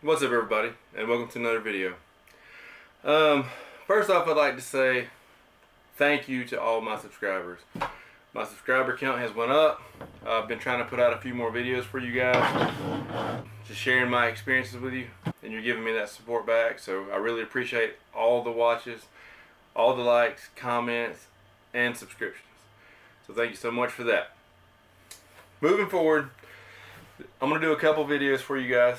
What's up, everybody, and welcome to another video. First off, I'd like to say thank you to all my subscribers. My subscriber count has went up. I've been trying to put out a few more videos for you guys, just sharing my experiences with you, and you're giving me that support back, so I really appreciate all the watches, all the likes, comments, and subscriptions. So thank you so much for that. Moving forward, I'm going to do a couple videos for you guys,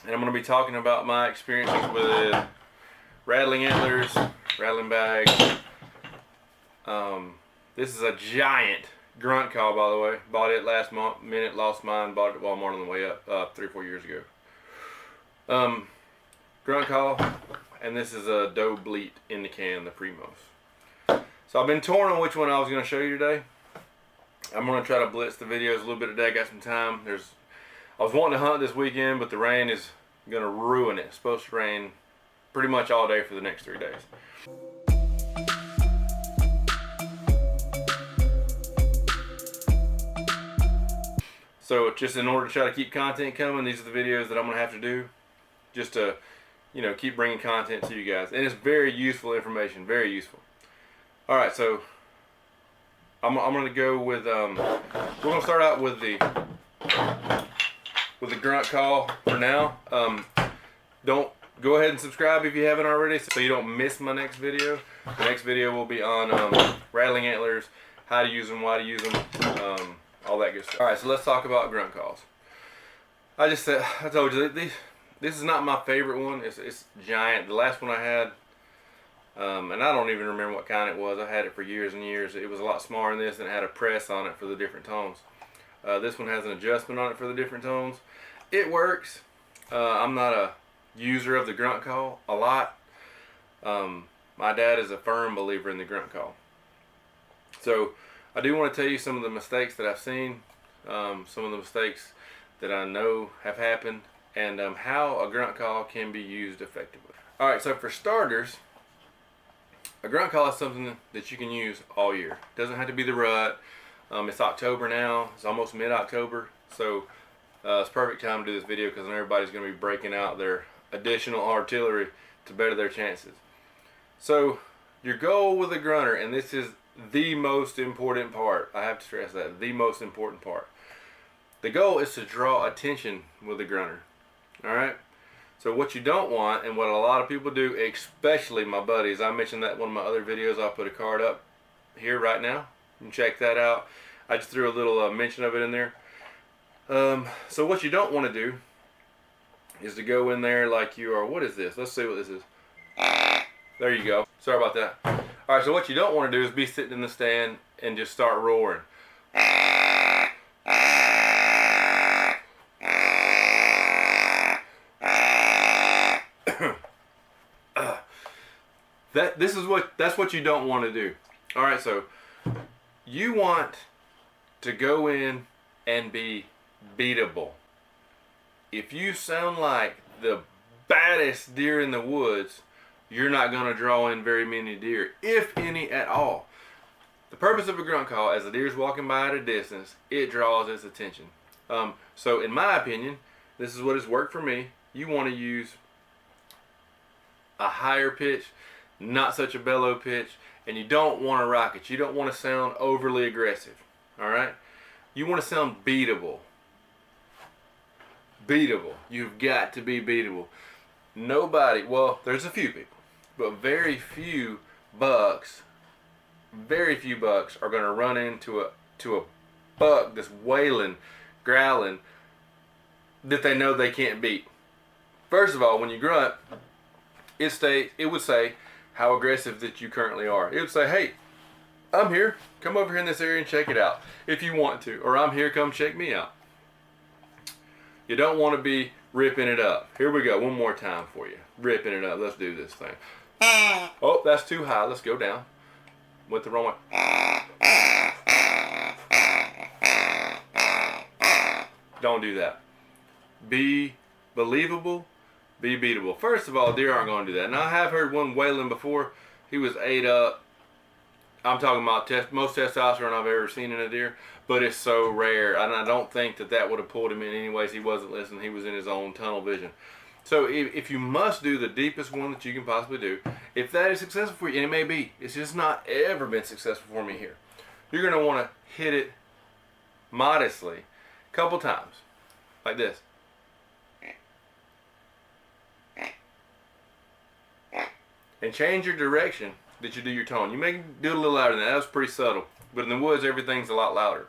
and I'm going to be talking about my experiences with rattling antlers, rattling bags. This is a giant grunt call, by the way. Bought it last minute, lost mine, bought it at Walmart on the way up 3 or 4 years ago. Grunt call, and this is a doe bleat in the can, the Primos. So I've been torn on which one I was going to show you today. I'm going to try to blitz the videos a little bit today. I got some time. I was wanting to hunt this weekend, but the rain is going to ruin it. It's supposed to rain pretty much all day for the next 3 days. So just in order to try to keep content coming, these are the videos that I'm going to have to do just to, keep bringing content to you guys. And it's very useful information, very useful. All right, so I'm going to go with, we're going to start out with the grunt call for now. Don't go ahead and subscribe if you haven't already, so you don't miss my next video. The next video will be on rattling antlers, how to use them, why to use them, all that good stuff. All right, so let's talk about grunt calls. I told you this is not my favorite one. It's giant. The last one I had, and I don't even remember what kind it was. I had it for years and years. It was a lot smaller than this, and it had a press on it for the different tones. This one has an adjustment on it for the different tones. It works. I'm not a user of the grunt call a lot. My dad is a firm believer in the grunt call. So I do want to tell you some of the mistakes that I've seen, some of the mistakes that I know have happened, and how a grunt call can be used effectively. Alright, so for starters, a grunt call is something that you can use all year. It doesn't have to be the rut. It's October now. It's almost mid-October, so it's perfect time to do this video because everybody's going to be breaking out their additional artillery to better their chances. So your goal with a grunter, and this is the most important part, I have to stress that, the most important part. The goal is to draw attention with the grunter. Alright? So what you don't want, and what a lot of people do, especially my buddies, I mentioned that in one of my other videos. I'll put a card up here right now. You can check that out. I just threw a little mention of it in there. So what you don't want to do is to go in there like you are, what is this? Let's see what this is. There you go. Sorry about that. Alright, so what you don't want to do is be sitting in the stand and just start roaring. That's what you don't want to do. Alright, so you want to go in and be beatable. If you sound like the baddest deer in the woods, you're not going to draw in very many deer, if any at all. The purpose of a grunt call, as the deer's walking by at a distance, it draws its attention. So in my opinion, this is what has worked for me. You want to use a higher pitch, not such a bellow pitch, and you don't want to rock it. You don't want to sound overly aggressive. Alright? You want to sound beatable. Beatable. You've got to be beatable. Nobody, well, there's a few people, but very few bucks are going to run into a buck that's wailing, growling, that they know they can't beat. First of all, when you grunt, it would say how aggressive that you currently are. It would say, hey, I'm here. Come over here in this area and check it out if you want to. Or I'm here, come check me out. You don't want to be ripping it up. Here we go. One more time for you. Ripping it up. Let's do this thing. Oh, that's too high. Let's go down. Went the wrong way. Don't do that. Be believable. Be beatable. First of all, deer aren't going to do that. Now, I have heard one wailing before. He was ate up. I'm talking about most testosterone I've ever seen in a deer. but it's so rare, and I don't think that would have pulled him in anyways. He wasn't listening. He was in his own tunnel vision. So if you must do the deepest one that you can possibly do, if that is successful for you, and it may be, it's just not ever been successful for me here, you're going to want to hit it modestly a couple times, like this. And change your direction that you do your tone. You may do it a little louder than that. That was pretty subtle. But in the woods, everything's a lot louder.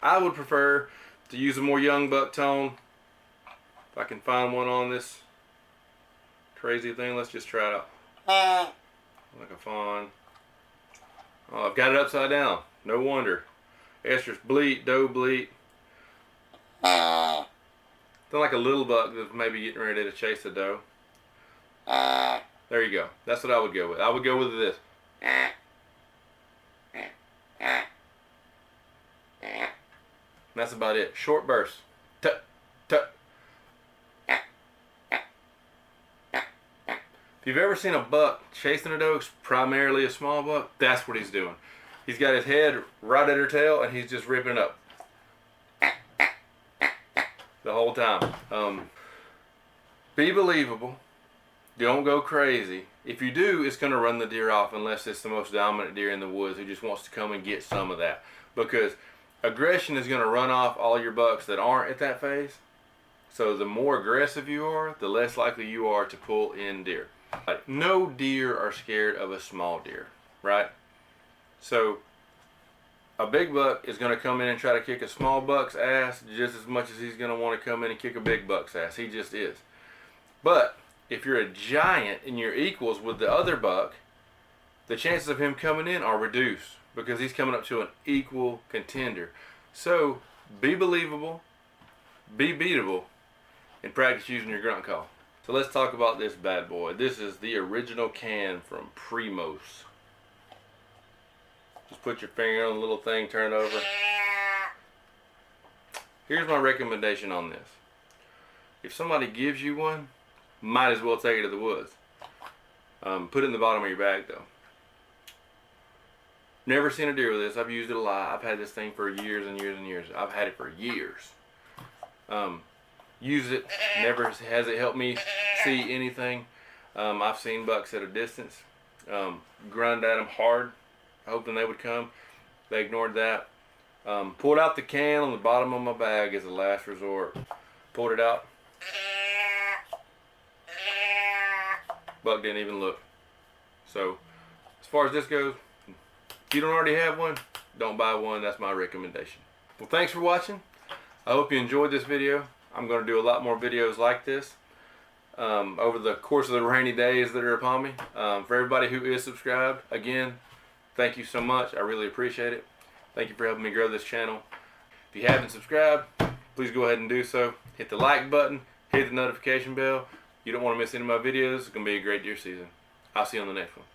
I would prefer to use a more young buck tone. If I can find one on this crazy thing, let's just try it out. Like a fawn. Oh, I've got it upside down. No wonder. Estrus bleat, doe bleat. Sound like a little buck that's maybe getting ready to chase a doe. There you go. That's what I would go with. I would go with this. That's about it. Short bursts. Tut, tut. If you've ever seen a buck chasing a doe, primarily a small buck, that's what he's doing. He's got his head right at her tail and he's just ripping it up the whole time. Be believable. Don't go crazy. If you do, it's going to run the deer off unless it's the most dominant deer in the woods who just wants to come and get some of that. Because aggression is going to run off all your bucks that aren't at that phase. So the more aggressive you are, the less likely you are to pull in deer. Like, no deer are scared of a small deer, right? So a big buck is going to come in and try to kick a small buck's ass just as much as he's going to want to come in and kick a big buck's ass. He just is. But if you're a giant and you're equals with the other buck, the chances of him coming in are reduced because he's coming up to an equal contender. So be believable, be beatable, and practice using your grunt call. So let's talk about this bad boy. This is the original can from Primos. Just put your finger on the little thing, turn it over. Here's my recommendation on this. If somebody gives you one, might as well take it to the woods. Put it in the bottom of your bag though. Never seen a deer with this. I've used it a lot. I've had this thing for years and years and years. I've had it for years. Use it. Never has it helped me see anything. I've seen bucks at a distance. Grunt at them hard, hoping they would come. They ignored that. Pulled out the can on the bottom of my bag as a last resort. Pulled it out. Buck didn't even look. So as far as this goes, if you don't already have one, don't buy one. That's my recommendation. Well, thanks for watching. I hope you enjoyed this video. I'm going to do a lot more videos like this over the course of the rainy days that are upon me. For everybody who is subscribed, again, thank you so much. I really appreciate it. Thank you for helping me grow this channel. If you haven't subscribed, please go ahead and do so. Hit the like button, hit the notification bell. You don't want to miss any of my videos. It's going to be a great deer season. I'll see you on the next one.